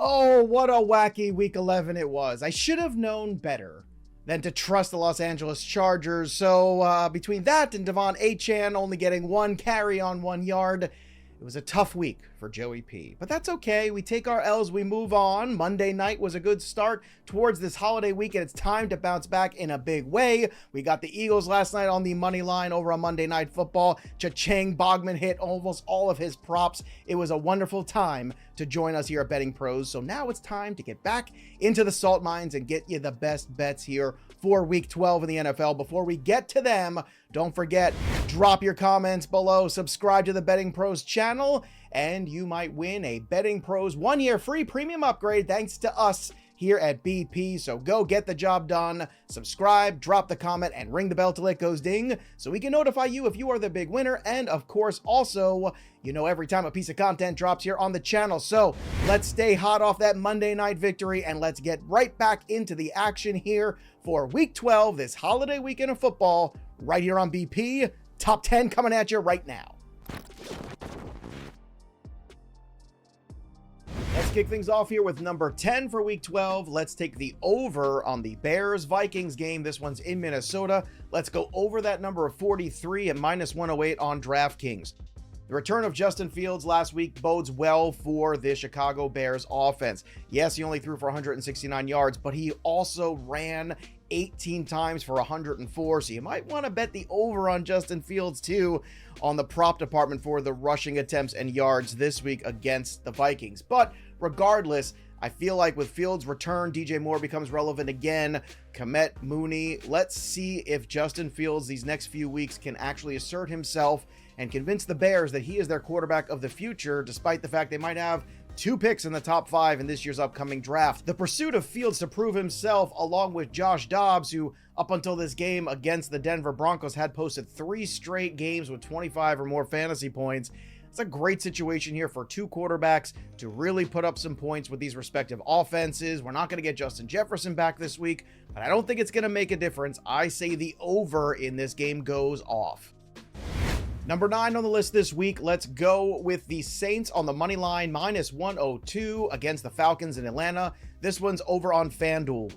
Oh, what a wacky week 11 it was. I should have known better than to trust the Los Angeles Chargers. So between that and Devon Achane only getting one carry on 1 yard, it was a tough week for Joey P. But that's okay. We take our L's, we move on. Monday night was a good start towards this holiday week, and it's time to bounce back in a big way. We got the Eagles last night on the money line over on Monday Night Football. Cha-ching, Bogman hit almost all of his props. It was a wonderful time to join us here at Betting Pros. So now it's time to get back into the salt mines and get you the best bets here for week 12 in the NFL. Before we get to them, don't forget, drop your comments below, subscribe to the Betting Pros channel, and you might win a Betting Pros 1-year free premium upgrade thanks to us here at BP. So go get the job done, subscribe, drop the comment, and ring the bell till it goes ding so we can notify you if you are the big winner. And of course, also, you know, every time a piece of content drops here on the channel. So let's stay hot off that Monday night victory and let's get right back into the action here for week 12, this holiday weekend of football, right here on BP. Top 10 coming at you right now. Let's kick things off here with number 10 for week 12. Let's take the over on the Bears-Vikings game. This one's in Minnesota. Let's go over that number of 43 at -108 on DraftKings. The return of Justin Fields last week bodes well for the Chicago Bears offense. Yes, he only threw for 169 yards, but he also ran 18 times for 104, so you might want to bet the over on Justin Fields too on the prop department for the rushing attempts and yards this week against the Vikings. But regardless, I feel like with Fields' return, DJ Moore becomes relevant again. Komet, Mooney, let's see if Justin Fields these next few weeks can actually assert himself and convince the Bears that he is their quarterback of the future, despite the fact they might have 2 picks in the top 5 in this year's upcoming draft. The pursuit of Fields to prove himself, along with Josh Dobbs, who up until this game against the Denver Broncos had posted 3 straight games with 25 or more fantasy points. It's a great situation here for 2 quarterbacks to really put up some points with these respective offenses. We're not going to get Justin Jefferson back this week, but I don't think it's going to make a difference. I say the over in this game goes off. Number 9 on the list this week, let's go with the Saints on the money line, -102 against the Falcons in Atlanta. This one's over on FanDuel.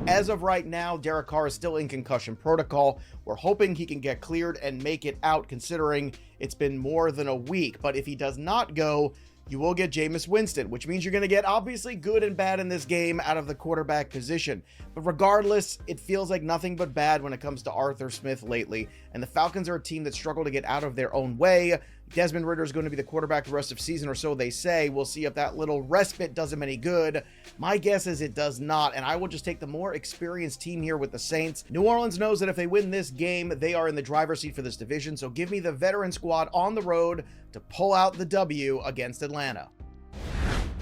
As of right now, Derek Carr is still in concussion protocol. We're hoping he can get cleared and make it out, considering it's been more than a week. But if he does not go, you will get Jameis Winston, which means you're going to get obviously good and bad in this game out of the quarterback position. But regardless, it feels like nothing but bad when it comes to Arthur Smith lately. And the Falcons are a team that struggle to get out of their own way. Desmond Ridder is going to be the quarterback the rest of the season, or so they say. We'll see if that little respite does him any good. My guess is it does not, and I will just take the more experienced team here with the Saints. New Orleans knows that if they win this game, they are in the driver's seat for this division, so give me the veteran squad on the road to pull out the W against Atlanta.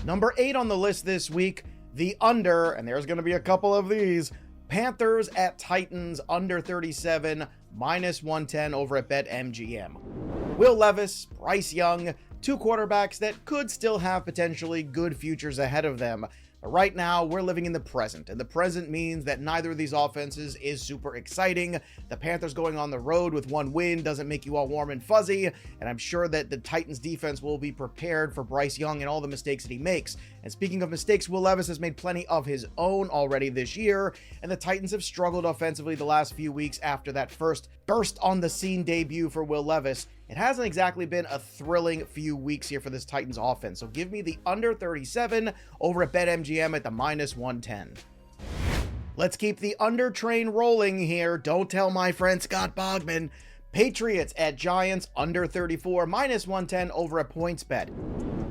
Number 8 on the list this week, the under, and there's going to be a couple of these, Panthers at Titans, under 37, -110 over at BetMGM. Will Levis, Bryce Young, 2 quarterbacks that could still have potentially good futures ahead of them. But right now, we're living in the present, and the present means that neither of these offenses is super exciting. The Panthers going on the road with 1 win doesn't make you all warm and fuzzy, and I'm sure that the Titans defense will be prepared for Bryce Young and all the mistakes that he makes. And speaking of mistakes, Will Levis has made plenty of his own already this year, and the Titans have struggled offensively the last few weeks after that first burst on the scene debut for Will Levis. It hasn't exactly been a thrilling few weeks here for this Titans offense, so give me the under 37 over at BetMGM at the -110. Let's keep the under train rolling here. Don't tell my friend Scott Bogman. Patriots at Giants, under 34, -110 over at PointsBet.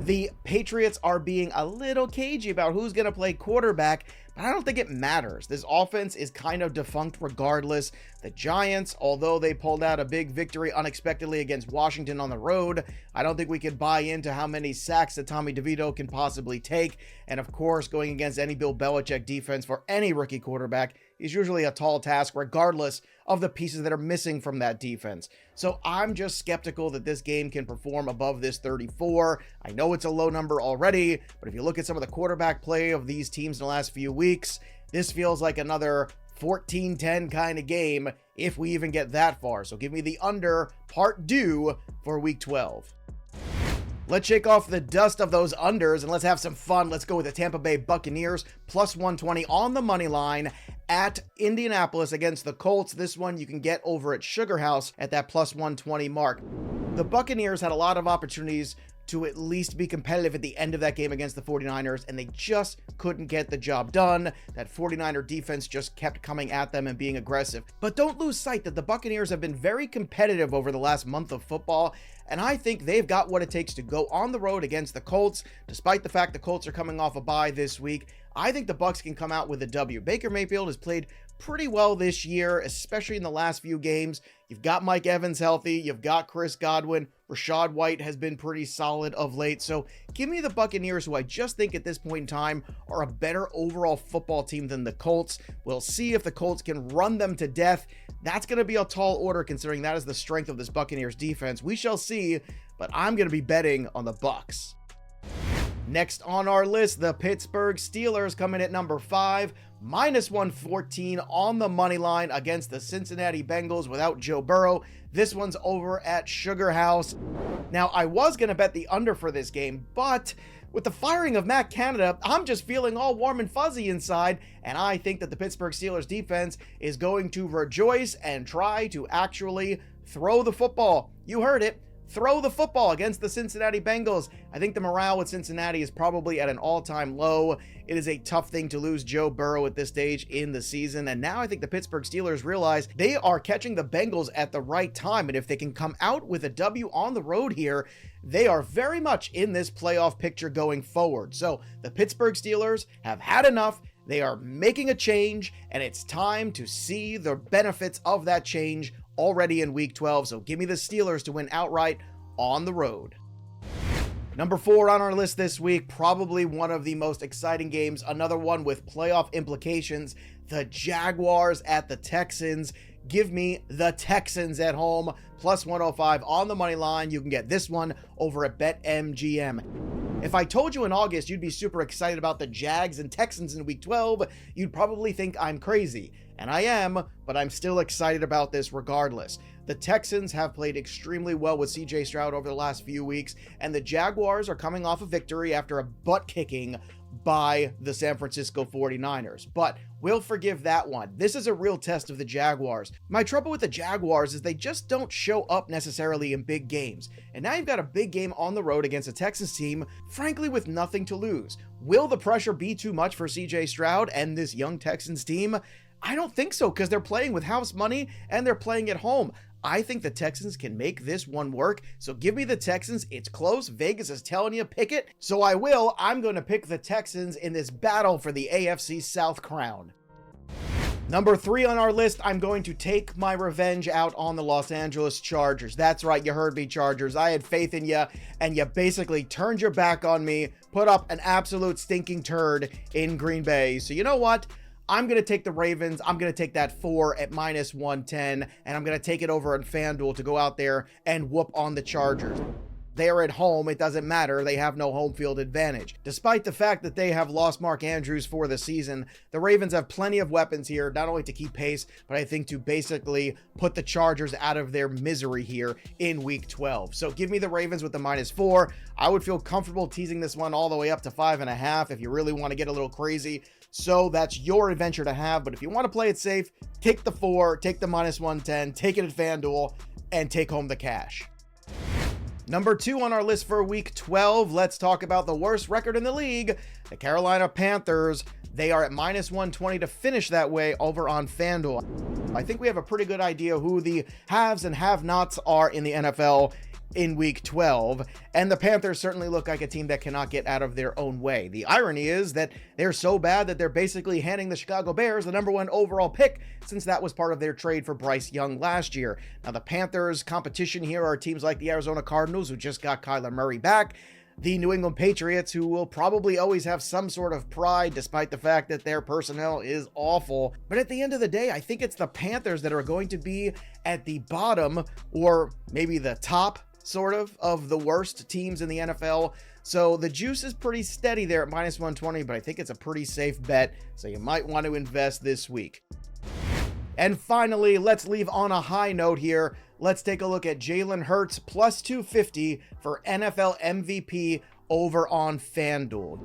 The Patriots are being a little cagey about who's going to play quarterback, but I don't think it matters. This offense is kind of defunct regardless. The Giants, although they pulled out a big victory unexpectedly against Washington on the road, I don't think we could buy into how many sacks that Tommy DeVito can possibly take. And of course, going against any Bill Belichick defense for any rookie quarterback is usually a tall task, regardless of the pieces that are missing from that defense. So I'm just skeptical that this game can perform above this 34. I know it's a low number already, but if you look at some of the quarterback play of these teams in the last few weeks, this feels like another 14-10 kind of game, if we even get that far. So give me the under part due for week 12. Let's shake off the dust of those unders and let's have some fun. Let's go with the Tampa Bay Buccaneers plus 120 on the money line at Indianapolis against the Colts. This one you can get over at Sugar House at that plus 120 mark. The Buccaneers had a lot of opportunities to at least be competitive at the end of that game against the 49ers, and they just couldn't get the job done. That 49er defense just kept coming at them and being aggressive. But don't lose sight that the Buccaneers have been very competitive over the last month of football, and I think they've got what it takes to go on the road against the Colts. Despite the fact the Colts are coming off a bye this week, I think the Bucs can come out with a W. Baker Mayfield has played pretty well this year, especially in the last few games. You've got Mike Evans healthy. You've got Chris Godwin. Rashad White has been pretty solid of late. So give me the Buccaneers, who I just think at this point in time are a better overall football team than the Colts. We'll see if the Colts can run them to death. That's going to be a tall order considering that is the strength of this Buccaneers defense. We shall see, but I'm going to be betting on the Bucs. Next on our list, the Pittsburgh Steelers come in at number 5, minus 114 on the money line against the Cincinnati Bengals without Joe Burrow. This one's over at Sugar House. Now, I was going to bet the under for this game, but with the firing of Matt Canada, I'm just feeling all warm and fuzzy inside, and I think that the Pittsburgh Steelers defense is going to rejoice and try to actually throw the football. You heard it. Throw the football against the Cincinnati Bengals. I think the morale with Cincinnati is probably at an all-time low. It is a tough thing to lose Joe Burrow at this stage in the season. And now I think the Pittsburgh Steelers realize they are catching the Bengals at the right time. And if they can come out with a W on the road here, they are very much in this playoff picture going forward. So the Pittsburgh Steelers have had enough. They are making a change, and it's time to see the benefits of that change already in Week 12. So give me the Steelers to win outright on the road. Number 4 on our list this week, probably one of the most exciting games, another one with playoff implications, the Jaguars at the Texans. Give me the Texans at home, plus 105 on the money line. You can get this one over at BetMGM. If I told you in August you'd be super excited about the Jags and Texans in Week 12, you'd probably think I'm crazy. And I am, but I'm still excited about this regardless. The Texans have played extremely well with CJ Stroud over the last few weeks, and the Jaguars are coming off a victory after a butt-kicking by the San Francisco 49ers. But we'll forgive that one. This is a real test of the Jaguars. My trouble with the Jaguars is they just don't show up necessarily in big games. And now you've got a big game on the road against a Texans team, frankly, with nothing to lose. Will the pressure be too much for CJ Stroud and this young Texans team? I don't think so, because they're playing with house money and they're playing at home. I think the Texans can make this one work, so give me the Texans. It's close. Vegas is telling you pick it, so I will. I'm going to pick the Texans in this battle for the AFC South crown. Number 3 on our list, I'm going to take my revenge out on the Los Angeles Chargers. That's right, you heard me, Chargers. I had faith in you, and you basically turned your back on me, put up an absolute stinking turd in Green Bay. So you know what? I'm going to take the Ravens. I'm going to take that 4 at minus 110, and I'm going to take it over on FanDuel to go out there and whoop on the Chargers. They are at home. It doesn't matter. They have no home field advantage. Despite the fact that they have lost Mark Andrews for the season, the Ravens have plenty of weapons here, not only to keep pace, but I think to basically put the Chargers out of their misery here in Week 12. So give me the Ravens with the minus 4. I would feel comfortable teasing this one all the way up to 5.5 if you really want to get a little crazy. So that's your adventure to have. But if you want to play it safe, take the 4, take the minus 110, take it at FanDuel, and take home the cash. Number 2 on our list for Week 12, let's talk about the worst record in the league, the Carolina Panthers. They are at minus 120 to finish that way over on FanDuel. I think we have a pretty good idea who the haves and have-nots are in the NFL in Week 12, and the Panthers certainly look like a team that cannot get out of their own way. The irony is that they're so bad that they're basically handing the Chicago Bears the number 1 overall pick, since that was part of their trade for Bryce Young last year. Now, the Panthers' competition here are teams like the Arizona Cardinals, who just got Kyler Murray back, the New England Patriots, who will probably always have some sort of pride despite the fact that their personnel is awful. But at the end of the day, I think it's the Panthers that are going to be at the bottom, or maybe the top, sort of the worst teams in the NFL. So the juice is pretty steady there at minus 120, but I think it's a pretty safe bet, so you might want to invest this week. And finally, let's leave on a high note here. let's take a look at Jaylen Herz plus 250 for NFL MVP over on FanDuel.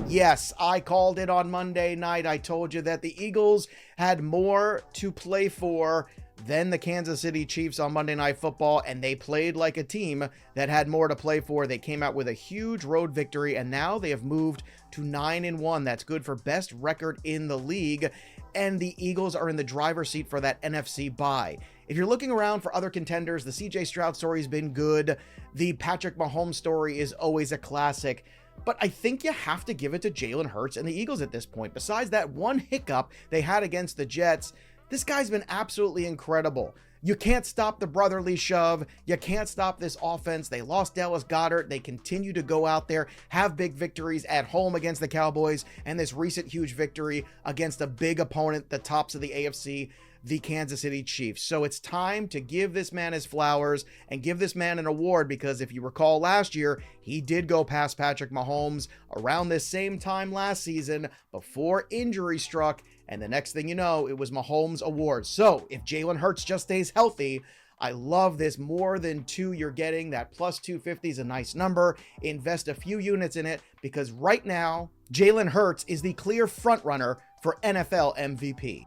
Yes, I called it on Monday night. I told you that the Eagles had more to play for than the Kansas City Chiefs on Monday Night Football, and they played like a team that had more to play for. They came out with a huge road victory, and now they have moved to 9-1. That's good for best record in the league, and the Eagles are in the driver's seat for that NFC bye. If you're looking around for other contenders, the CJ Stroud story has been good. The Patrick Mahomes story is always a classic. But I think you have to give it to Jaylen Herz and the Eagles at this point. Besides that one hiccup they had against the Jets, this guy's been absolutely incredible. You can't stop the brotherly shove. You can't stop this offense. They lost Dallas Goedert. They continue to go out there, have big victories at home against the Cowboys, and this recent huge victory against a big opponent, the tops of the AFC, the Kansas City Chiefs. So it's time to give this man his flowers and give this man an award, because if you recall last year, he did go past Patrick Mahomes around this same time last season before injury struck. And the next thing you know, it was Mahomes' award. So if Jaylen Herz just stays healthy, I love this more than 2 you're getting. That plus 250 is a nice number. Invest a few units in it, because right now, Jaylen Herz is the clear front runner for NFL MVP.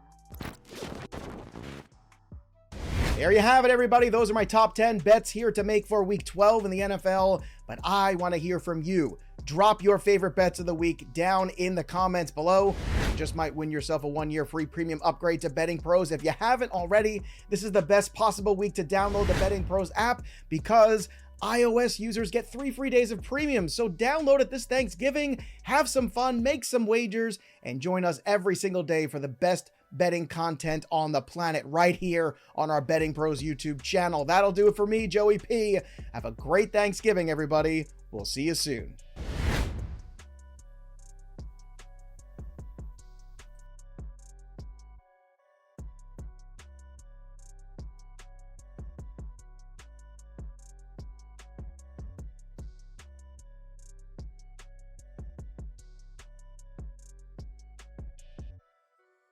There you have it, everybody. Those are my top 10 bets here to make for week 12 in the NFL, but I want to hear from you. Drop your favorite bets of the week down in the comments below. You just might win yourself a 1-year free premium upgrade to Betting Pros. If you haven't already, this is the best possible week to download the Betting Pros app, because iOS users get 3 free days of premium. So download it this Thanksgiving, have some fun, make some wagers, and join us every single day for the best betting content on the planet right here on our Betting Pros YouTube channel. That'll do it for me, Joey P. Have a great Thanksgiving, everybody. We'll see you soon.